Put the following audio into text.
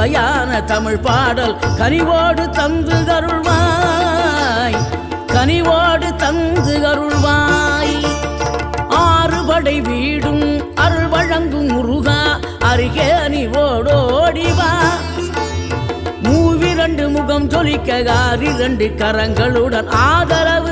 சுவையான தமிழ் பாடல் கனிவோடு தந்து அருள்வாய், கனிவோடு தந்து அருள்வாய். ஆறுபடை வீடும் அருள் வழங்கும் முருகா, அருகே அணிவோடோடிவா. மூவிரண்டு முகம் ஜொலிக்க 6 கரங்களுடன் ஆதரவு